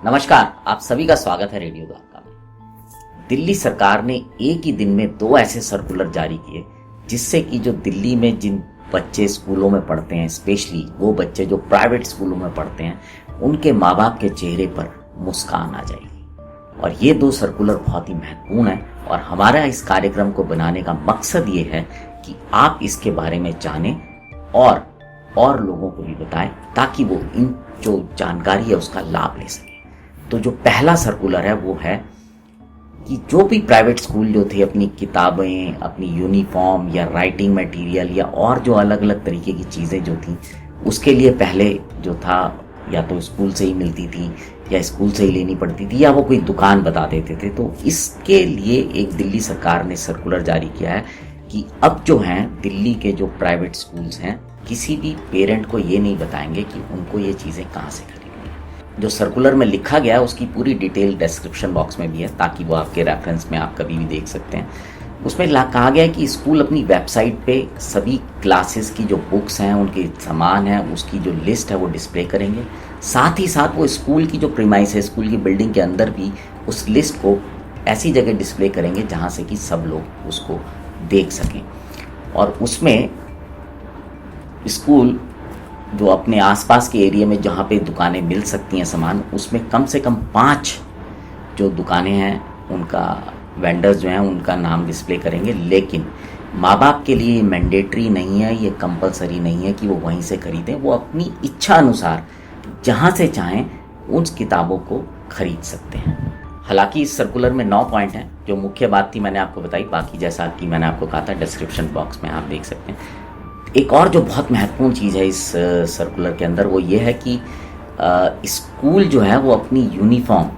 नमस्कार, आप सभी का स्वागत है रेडियो द्वारका में। दिल्ली सरकार ने एक ही दिन में 2 ऐसे सर्कुलर जारी किए जिससे कि जो दिल्ली में जिन बच्चे स्कूलों में पढ़ते हैं, स्पेशली वो बच्चे जो प्राइवेट स्कूलों में पढ़ते हैं, उनके माँ बाप के चेहरे पर मुस्कान आ जाएगी। और ये 2 सर्कुलर बहुत ही महत्वपूर्ण है और हमारा इस कार्यक्रम को बनाने का मकसद ये है कि आप इसके बारे में जानें और लोगों को भी बताएं ताकि वो इन जो जानकारी है उसका लाभ ले सकें। तो जो पहला सर्कुलर है वो है कि जो भी प्राइवेट स्कूल जो थे अपनी किताबें, अपनी यूनिफॉर्म या राइटिंग मटेरियल या और जो अलग अलग तरीके की चीज़ें जो थी उसके लिए पहले जो था या तो स्कूल से ही मिलती थी या स्कूल से ही लेनी पड़ती थी या वो कोई दुकान बता देते थे। तो इसके लिए एक दिल्ली सरकार ने सर्कुलर जारी किया है कि अब जो हैं दिल्ली के जो प्राइवेट स्कूल्स हैं किसी भी पेरेंट को ये नहीं बताएंगे कि उनको ये चीज़ें कहाँ से खरीदनी है। जो सर्कुलर में लिखा गया है उसकी पूरी डिटेल डिस्क्रिप्शन बॉक्स में भी है ताकि वो आपके रेफरेंस में आप कभी भी देख सकते हैं। उसमें कहा गया है कि स्कूल अपनी वेबसाइट पे सभी क्लासेस की जो बुक्स हैं, उनके सामान हैं, उसकी जो लिस्ट है वो डिस्प्ले करेंगे। साथ ही साथ वो स्कूल की जो प्रीमाइस है, स्कूल की बिल्डिंग के अंदर भी उस लिस्ट को ऐसी जगह डिस्प्ले करेंगे जहाँ से कि सब लोग उसको देख सकें। और उसमें स्कूल जो अपने आसपास के एरिया में जहाँ पे दुकानें मिल सकती हैं सामान, उसमें कम से कम 5 जो दुकानें हैं उनका वेंडर्स जो हैं उनका नाम डिस्प्ले करेंगे। लेकिन माँ बाप के लिए ये मैंडेटरी नहीं है, ये कंपलसरी नहीं है कि वो वहीं से खरीदें। वो अपनी इच्छा अनुसार जहाँ से चाहें उन किताबों को खरीद सकते हैं। हालांकि इस सर्कुलर में 9 पॉइंट हैं। जो मुख्य बात थी मैंने आपको बताई, बाकी जैसा कि मैंने आपको कहा था डिस्क्रिप्शन बॉक्स में आप देख सकते हैं। एक और जो बहुत महत्वपूर्ण चीज़ है इस सर्कुलर के अंदर वो ये है कि स्कूल जो है वो अपनी यूनिफॉर्म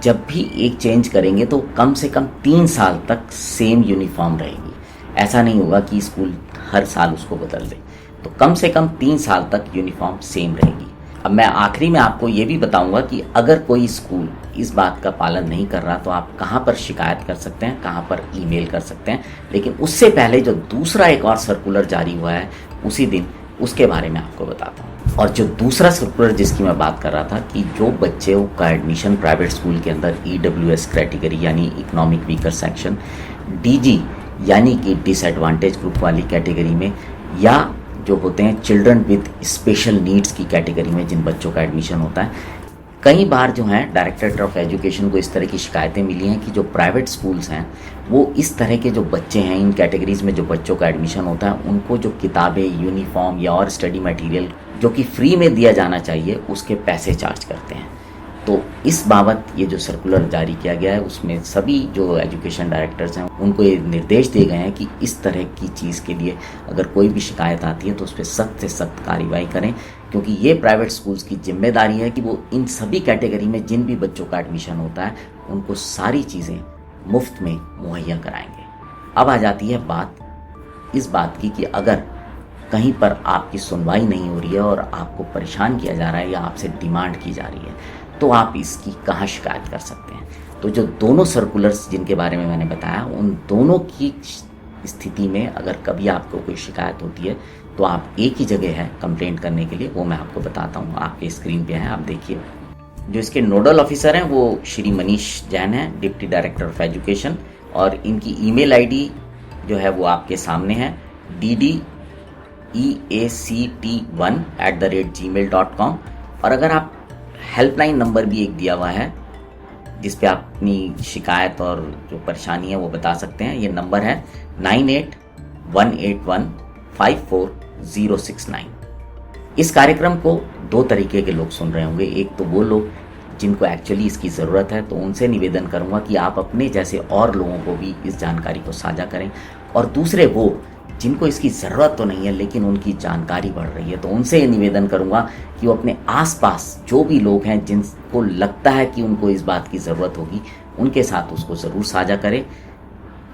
जब भी एक चेंज करेंगे तो कम से कम 3 साल तक सेम यूनिफॉर्म रहेगी। ऐसा नहीं होगा कि स्कूल हर साल उसको बदल दे। तो कम से कम 3 साल तक यूनिफॉर्म सेम रहेगी। अब मैं आखिरी में आपको ये भी बताऊंगा कि अगर कोई स्कूल इस बात का पालन नहीं कर रहा तो आप कहाँ पर शिकायत कर सकते हैं, कहाँ पर ईमेल कर सकते हैं। लेकिन उससे पहले जो दूसरा एक और सर्कुलर जारी हुआ है उसी दिन, उसके बारे में आपको बताता हूँ। और जो दूसरा सर्कुलर जिसकी मैं बात कर रहा था कि जो बच्चे का एडमिशन प्राइवेट स्कूल के अंदर EWS कैटेगरी यानी इकोनॉमिक वीकर सेक्शन, DG यानी कि डिसएडवांटेज ग्रुप वाली कैटेगरी में, या जो होते हैं चिल्ड्रन विद स्पेशल नीड्स की कैटेगरी में जिन बच्चों का एडमिशन होता है, कई बार जो है डायरेक्टरेट ऑफ एजुकेशन को इस तरह की शिकायतें मिली हैं कि जो प्राइवेट स्कूल्स हैं वो इस तरह के जो बच्चे हैं, इन कैटेगरीज में जो बच्चों का एडमिशन होता है, उनको जो किताबें, यूनिफॉर्म या और स्टडी मटेरियल जो कि फ्री में दिया जाना चाहिए उसके पैसे चार्ज करते हैं। तो इस बाबत ये जो सर्कुलर जारी किया गया है उसमें सभी जो एजुकेशन डायरेक्टर्स हैं उनको ये निर्देश दिए गए हैं कि इस तरह की चीज़ के लिए अगर कोई भी शिकायत आती है तो उस पर सख्त से सख्त कार्रवाई करें, क्योंकि ये प्राइवेट स्कूल्स की जिम्मेदारी है कि वो इन सभी कैटेगरी में जिन भी बच्चों का एडमिशन होता है उनको सारी चीज़ें मुफ्त में मुहैया कराएंगे। अब आ जाती है बात इस बात की कि अगर कहीं पर आपकी सुनवाई नहीं हो रही है और आपको परेशान किया जा रहा है या आपसे डिमांड की जा रही है तो आप इसकी कहाँ शिकायत कर सकते हैं। तो जो दोनों सर्कुलर्स जिनके बारे में मैंने बताया उन दोनों की स्थिति में अगर कभी आपको कोई शिकायत होती है तो आप एक ही जगह है कंप्लेंट करने के लिए, वो मैं आपको बताता हूँ, आपके स्क्रीन पे है, आप देखिए। जो इसके नोडल ऑफिसर हैं वो श्री मनीष जैन हैं, डिप्टी डायरेक्टर ऑफ एजुकेशन, और इनकी ईमेल आईडी जो है वो आपके सामने है, ddEACT1@gmail.com। और अगर आप हेल्पलाइन नंबर भी एक दिया हुआ है जिस पे आप अपनी शिकायत और जो परेशानी है वो बता सकते हैं। ये नंबर है 9811854069। इस कार्यक्रम को 2 तरीके के लोग सुन रहे होंगे। एक तो वो लोग जिनको एक्चुअली इसकी ज़रूरत है, तो उनसे निवेदन करूंगा कि आप अपने जैसे और लोगों को भी इस जानकारी को साझा करें। और दूसरे वो जिनको इसकी ज़रूरत तो नहीं है लेकिन उनकी जानकारी बढ़ रही है, तो उनसे ये निवेदन करूंगा कि वो अपने आसपास जो भी लोग हैं जिनको लगता है कि उनको इस बात की ज़रूरत होगी उनके साथ उसको ज़रूर साझा करें,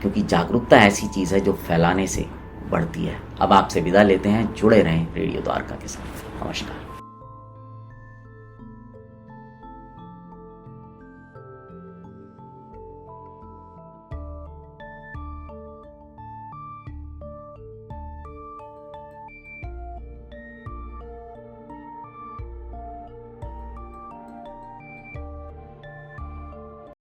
क्योंकि जागरूकता ऐसी चीज़ है जो फैलाने से बढ़ती है। अब आपसे विदा लेते हैं, जुड़े रहें रेडियो द्वारका के साथ। नमस्कार।